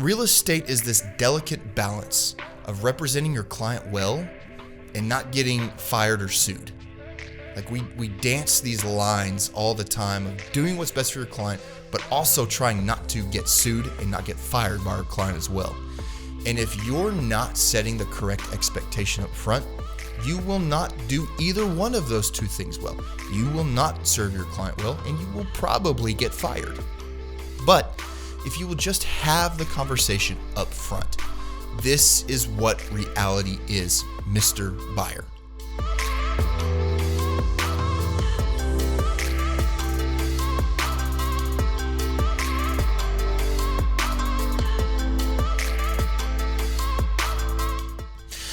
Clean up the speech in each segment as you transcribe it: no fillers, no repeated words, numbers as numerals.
Real estate is this delicate balance of representing your client well and not getting fired or sued. Like we dance these lines all the time of doing what's best for your client, but also trying not to get sued and not get fired by our client as well. And if you're not setting the correct expectation up front, you will not do either one of those two things well. You will not serve your client well, and you will probably get fired. But if you will just have the conversation up front, this is what reality is, Mr. Buyer.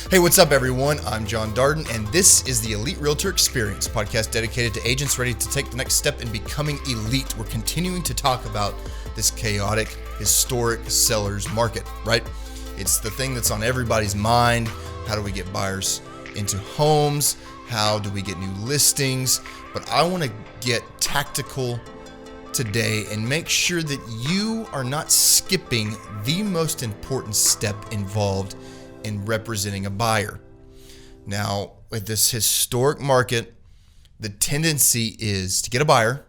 Hey, what's up, everyone? I'm John Darden, and this is the Elite Realtor Experience, a podcast dedicated to agents ready to take the next step in becoming elite. We're continuing to talk about this chaotic, historic seller's market, right? It's the thing that's on everybody's mind. How do we get buyers into homes? How do we get new listings? But I want to get tactical today and make sure that you are not skipping the most important step involved in representing a buyer. Now, with this historic market, the tendency is to get a buyer.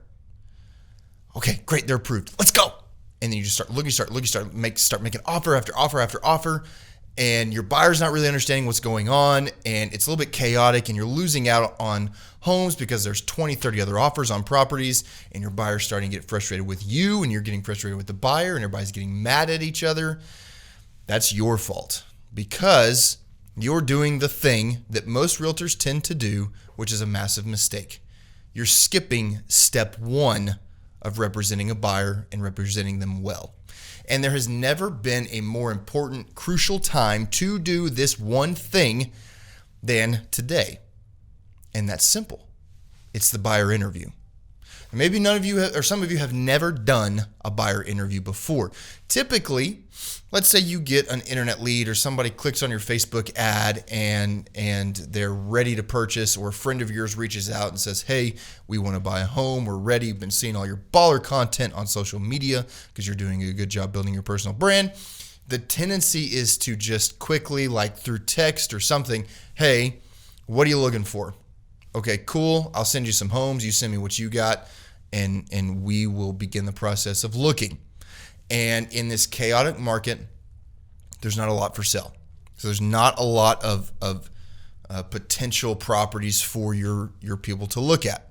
Okay, great, they're approved. Let's go. And then you just start looking, start making offer after offer after offer, and your buyer's not really understanding what's going on, and it's a little bit chaotic, and you're losing out on homes because there's 20, 30 other offers on properties, and your buyer's starting to get frustrated with you, and you're getting frustrated with the buyer, and everybody's getting mad at each other. That's your fault, because you're doing the thing that most realtors tend to do, which is a massive mistake. You're skipping step one of representing a buyer and representing them well. And there has never been a more important, crucial time to do this one thing than today. And that's simple. It's the buyer interview. Maybe none of you or some of you have never done a buyer interview before. Typically, let's say you get an internet lead or somebody clicks on your Facebook ad and they're ready to purchase, or a friend of yours reaches out and says, hey, we want to buy a home. We're ready. We've been seeing all your baller content on social media because you're doing a good job building your personal brand. The tendency is to just quickly, like through text or something, hey, what are you looking for? Okay, cool. I'll send you some homes. You send me what you got, and we will begin the process of looking. And in this chaotic market, there's not a lot for sale. So there's not a lot of potential properties for your people to look at.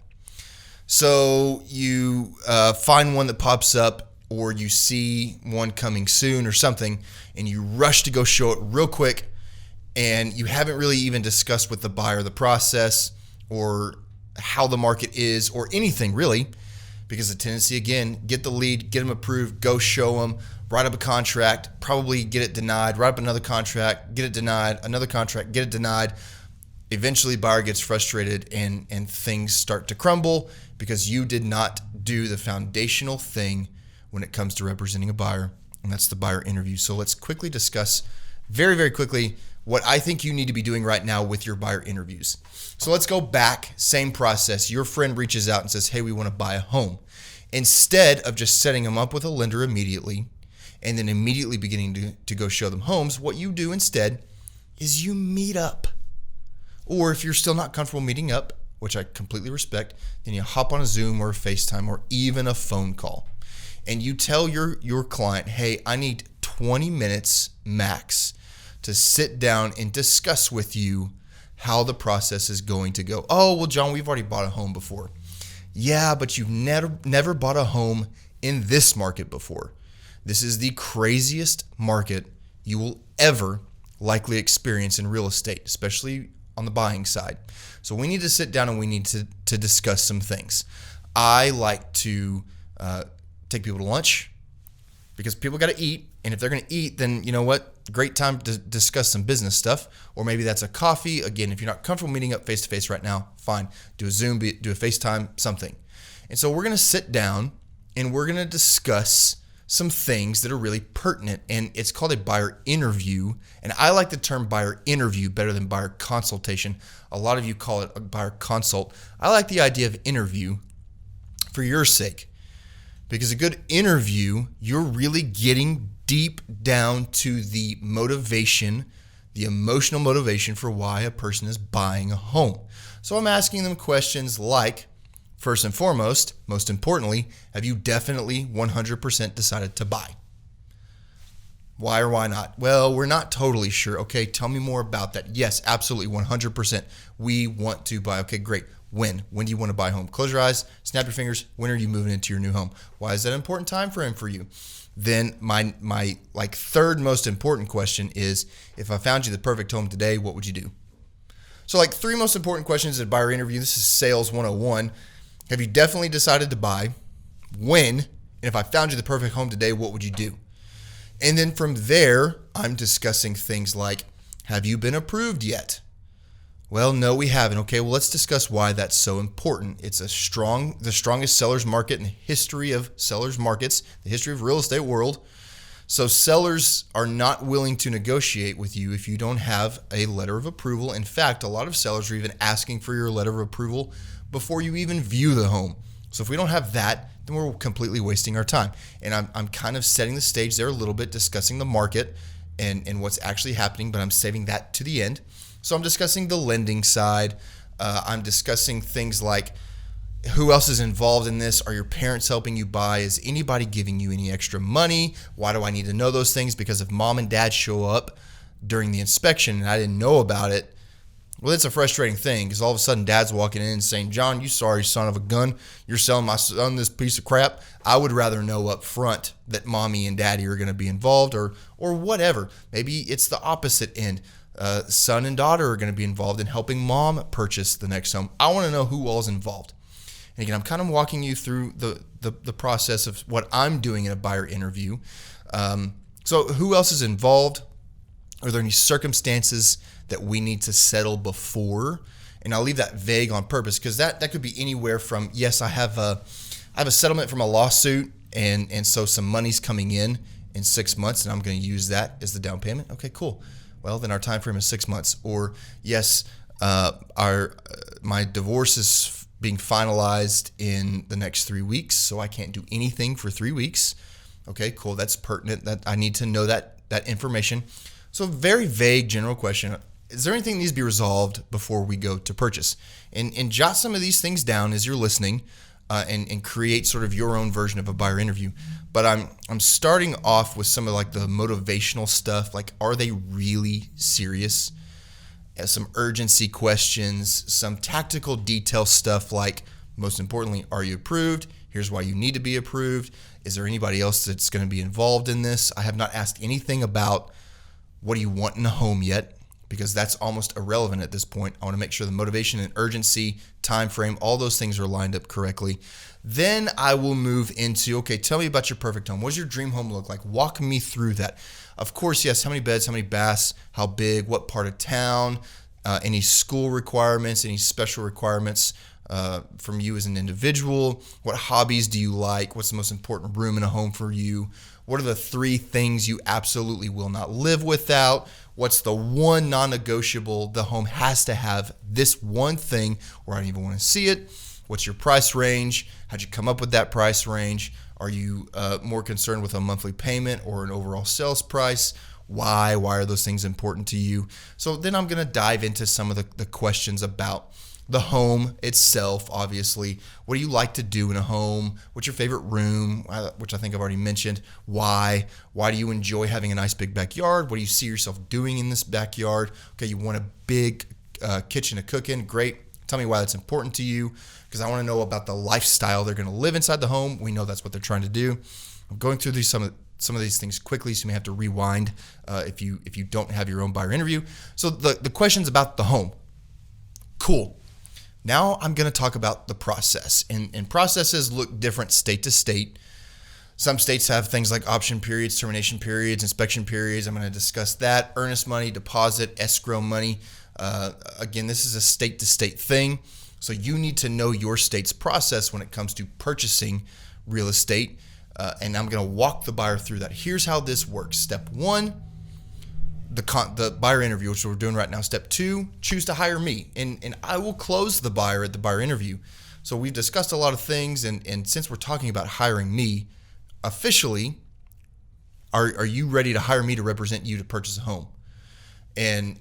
So you find one that pops up, or you see one coming soon or something, and you rush to go show it real quick, and you haven't really even discussed with the buyer the process or how the market is or anything really, because the tendency, again, get the lead, get them approved, go show them, write up a contract, probably get it denied, write up another contract, get it denied, another contract, get it denied. Eventually, buyer gets frustrated and things start to crumble because you did not do the foundational thing when it comes to representing a buyer, and that's the buyer interview. So let's quickly discuss very, very quickly what I think you need to be doing right now with your buyer interviews. So let's go back, same process. Your friend reaches out and says, hey, we want to buy a home. Instead of just setting them up with a lender immediately and then immediately beginning to go show them homes, what you do instead is you meet up. Or if you're still not comfortable meeting up, which I completely respect, then you hop on a Zoom or a FaceTime or even a phone call. And you tell your client, hey, I need 20 minutes max to sit down and discuss with you how the process is going to go. Oh, well, John, we've already bought a home before. Yeah, but you've never bought a home in this market before. This is the craziest market you will ever likely experience in real estate, especially on the buying side. So we need to sit down and we need to discuss some things. I like to take people to lunch because people got to eat. And if they're going to eat, then you know what? Great time to discuss some business stuff. Or maybe that's a coffee. Again, if you're not comfortable meeting up face-to-face right now, fine. Do a Zoom, do a FaceTime, something. And so we're going to sit down and we're going to discuss some things that are really pertinent. And it's called a buyer interview. And I like the term buyer interview better than buyer consultation. A lot of you call it a buyer consult. I like the idea of interview for your sake. Because a good interview, you're really getting deep down to the motivation, the emotional motivation for why a person is buying a home. So I'm asking them questions like, first and foremost, most importantly, have you definitely 100% decided to buy? Why or why not? Well, we're not totally sure. Okay, tell me more about that. Yes, absolutely, 100%. We want to buy. Okay, great. When? When do you want to buy a home? Close your eyes, snap your fingers. When are you moving into your new home? Why is that an important time frame for you? Then my third most important question is, if I found you the perfect home today, what would you do? So three most important questions at a buyer interview. This is sales 101. Have you definitely decided to buy? When? And if I found you the perfect home today, what would you do? And then from there, I'm discussing things like, have you been approved yet? Well, no, we haven't. Okay, well, let's discuss why that's so important. It's the strongest seller's market in the history of sellers markets, the history of real estate world. So sellers are not willing to negotiate with you if you don't have a letter of approval. In fact, a lot of sellers are even asking for your letter of approval before you even view the home. So if we don't have that, then we're completely wasting our time. And I'm kind of setting the stage there a little bit, discussing the market and what's actually happening, but I'm saving that to the end. So I'm discussing the lending side. I'm discussing things like, who else is involved in this? Are your parents helping you buy? Is anybody giving you any extra money? Why do I need to know those things? Because if mom and dad show up during the inspection and I didn't know about it, well, it's a frustrating thing because all of a sudden dad's walking in and saying, John, you sorry son of a gun, you're selling my son this piece of crap. I would rather know up front that mommy and daddy are going to be involved or whatever. Maybe it's the opposite end. Son and daughter are going to be involved in helping mom purchase the next home. I want to know who all is involved. And again, I'm kind of walking you through the process of what I'm doing in a buyer interview. So who else is involved? Are there any circumstances that we need to settle before? And I'll leave that vague on purpose because that could be anywhere from, yes, I have a settlement from a lawsuit and so some money's coming in 6 months and I'm going to use that as the down payment. Okay, cool. Well, then our time frame is 6 months. Or yes, my divorce is being finalized in the next 3 weeks, so I can't do anything for 3 weeks. Okay, cool. That's pertinent. That I need to know that information. So very vague general question. Is there anything that needs to be resolved before we go to purchase? And jot some of these things down as you're listening and create sort of your own version of a buyer interview. But I'm starting off with some of the motivational stuff. Like, are they really serious? Some urgency questions, some tactical detail stuff like, most importantly, are you approved? Here's why you need to be approved. Is there anybody else that's going to be involved in this? I have not asked anything about what do you want in a home yet, because that's almost irrelevant at this point. I want to make sure the motivation and urgency, time frame, all those things are lined up correctly. Then I will move into, okay, tell me about your perfect home. What does your dream home look like? Walk me through that. Of course, yes, how many beds, how many baths, how big, what part of town, any school requirements, any special requirements from you as an individual. What hobbies do you like? What's the most important room in a home for you? What are the 3 things you absolutely will not live without? What's the one non-negotiable the home has to have this one thing, or I don't even want to see it? What's your price range? How'd you come up with that price range? Are you more concerned with a monthly payment or an overall sales price? Why? Why are those things important to you? So then I'm going to dive into some of the questions about the home itself, obviously. What do you like to do in a home? What's your favorite room, which I think I've already mentioned? Why? Why do you enjoy having a nice big backyard? What do you see yourself doing in this backyard? Okay, you want a big kitchen to cook in. Great. Tell me why that's important to you, because I want to know about the lifestyle they're going to live inside the home. We know that's what they're trying to do. I'm going through some of these things quickly, so you may have to rewind if you don't have your own buyer interview. So the questions about the home. Cool. Now I'm going to talk about the process. And processes look different state to state. Some states have things like option periods, termination periods, inspection periods. I'm going to discuss that. Earnest money, deposit, escrow money. Again, this is a state to state thing. So you need to know your state's process when it comes to purchasing real estate. And I'm going to walk the buyer through that. Here's how this works. Step 1, the buyer interview, which we're doing right now. Step 2, choose to hire me. And I will close the buyer at the buyer interview. So we've discussed a lot of things, and since we're talking about hiring me, officially, are you ready to hire me to represent you to purchase a home? And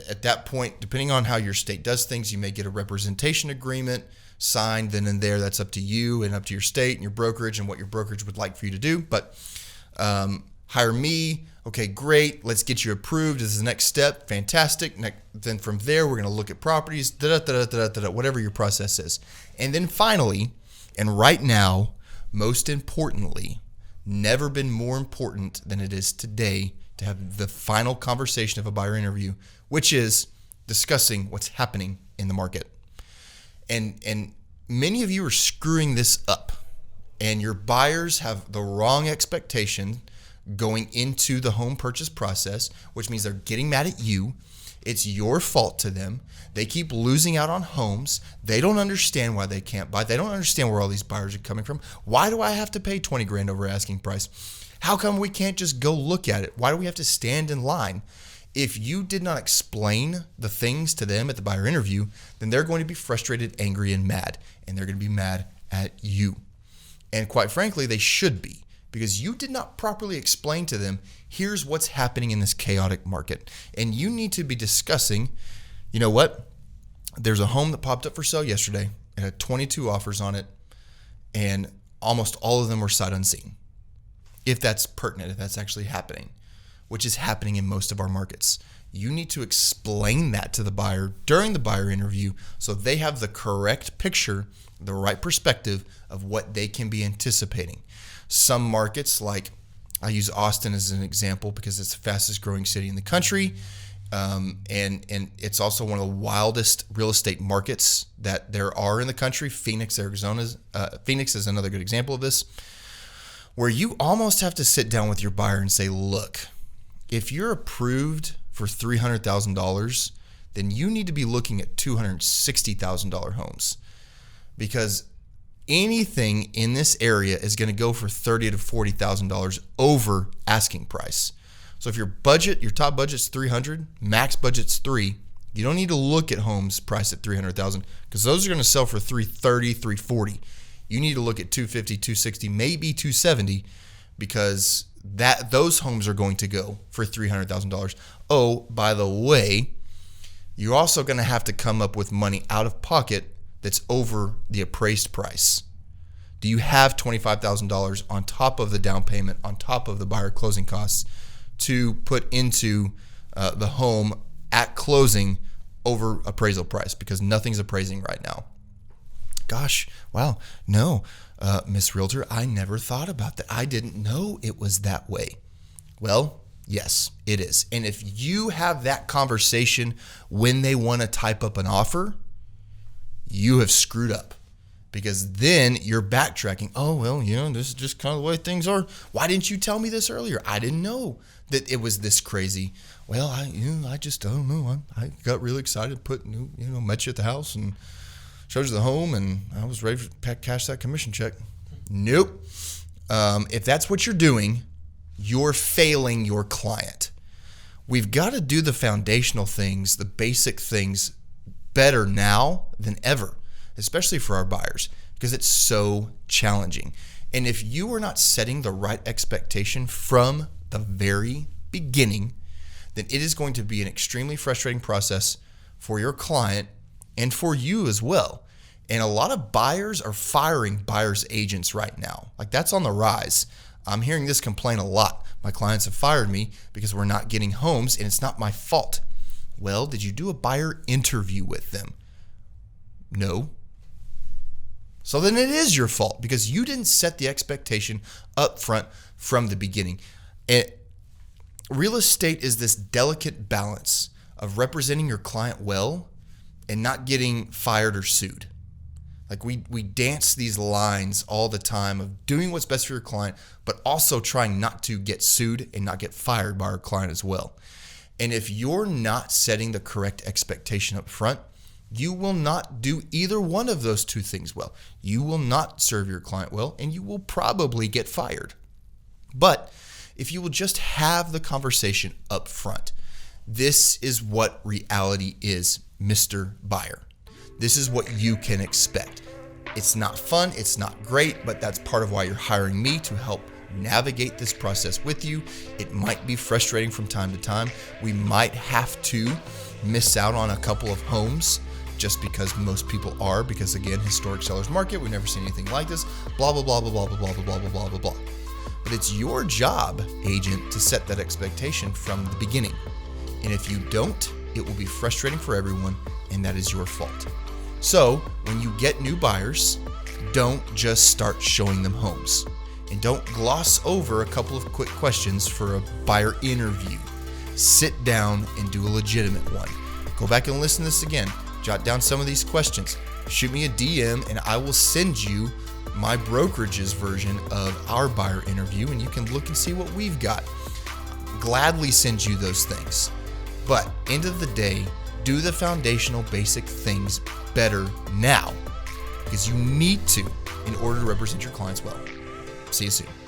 at that point, depending on how your state does things, you may get a representation agreement signed then and there. That's up to you and up to your state and your brokerage and what your brokerage would like for you to do. But hire me. Okay, great. Let's get you approved. This is the next step. Fantastic. Then from there, we're going to look at properties, whatever your process is. And then finally, and right now, most importantly, never been more important than it is today to have the final conversation of a buyer interview, which is discussing what's happening in the market. And many of you are screwing this up, and your buyers have the wrong expectation going into the home purchase process, which means they're getting mad at you. It's your fault to them. They keep losing out on homes. They don't understand why they can't buy. They don't understand where all these buyers are coming from. Why do I have to pay $20,000 over asking price? How come we can't just go look at it? Why do we have to stand in line? If you did not explain the things to them at the buyer interview, then they're going to be frustrated, angry, and mad. And they're going to be mad at you. And quite frankly, they should be, because you did not properly explain to them, here's what's happening in this chaotic market. And you need to be discussing, you know what? There's a home that popped up for sale yesterday. It had 22 offers on it, and almost all of them were sight unseen. If that's pertinent, if that's actually happening, which is happening in most of our markets. You need to explain that to the buyer during the buyer interview so they have the correct picture, the right perspective of what they can be anticipating. Some markets, like I use Austin as an example because it's the fastest growing city in the country, and it's also one of the wildest real estate markets that there are in the country. Phoenix, Arizona. Phoenix is another good example of this, where you almost have to sit down with your buyer and say, look, if you're approved for $300,000, then you need to be looking at $260,000 homes, because anything in this area is going to go for $30,000 to $40,000 over asking price. So if your top budget's $300,000, max budget's $300,000, you don't need to look at homes priced at $300,000 because those are going to sell for $330,000, $340,000. You need to look at $250,000, $260,000, maybe $270,000, because those homes are going to go for $300,000. Oh, by the way, you're also going to have to come up with money out of pocket that's over the appraised price. Do you have $25,000 on top of the down payment, on top of the buyer closing costs, to put into the home at closing over appraisal price? Because nothing's appraising right now. Gosh, wow, no, Miss Realtor, I never thought about that. I didn't know it was that way. Well, yes, it is. And if you have that conversation when they want to type up an offer, you have screwed up, because then you're backtracking. Oh, well, this is just kind of the way things are. Why didn't you tell me this earlier? I didn't know that it was this crazy. Well, I just don't know. I got really excited, met you at the house and showed you the home, and I was ready to cash that commission check. Nope. If that's what you're doing, you're failing your client. We've got to do the foundational things, the basic things, better now than ever, especially for our buyers, because it's so challenging. And if you are not setting the right expectation from the very beginning, then it is going to be an extremely frustrating process for your client and for you as well. And a lot of buyers are firing buyers agents right now. Like, that's on the rise. I'm hearing this complaint a lot. My clients have fired me because we're not getting homes, and it's not my fault. Well, did you do a buyer interview with them? No. So then it is your fault, because you didn't set the expectation up front from the beginning. Real estate is this delicate balance of representing your client well and not getting fired or sued. Like, we dance these lines all the time of doing what's best for your client, but also trying not to get sued and not get fired by our client as well. And if you're not setting the correct expectation up front, you will not do either one of those two things well. You will not serve your client well, and you will probably get fired. But if you will just have the conversation up front, this is what reality is, Mr. Buyer. This is what you can expect. It's not fun, it's not great, but that's part of why you're hiring me, to help navigate this process with you. It might be frustrating from time to time. We might have to miss out on a couple of homes just because most people are, because again, historic seller's market, we've never seen anything like this, blah, blah, blah, blah, blah, blah, blah, blah, blah, blah, blah, blah. But it's your job, agent, to set that expectation from the beginning. And if you don't, it will be frustrating for everyone, and that is your fault. So when you get new buyers, don't just start showing them homes. And don't gloss over a couple of quick questions for a buyer interview. Sit down and do a legitimate one. Go back and listen to this again. Jot down some of these questions. Shoot me a DM and I will send you my brokerage's version of our buyer interview, and you can look and see what we've got. Gladly send you those things. But end of the day, do the foundational basic things better now, because you need to in order to represent your clients well. See you soon.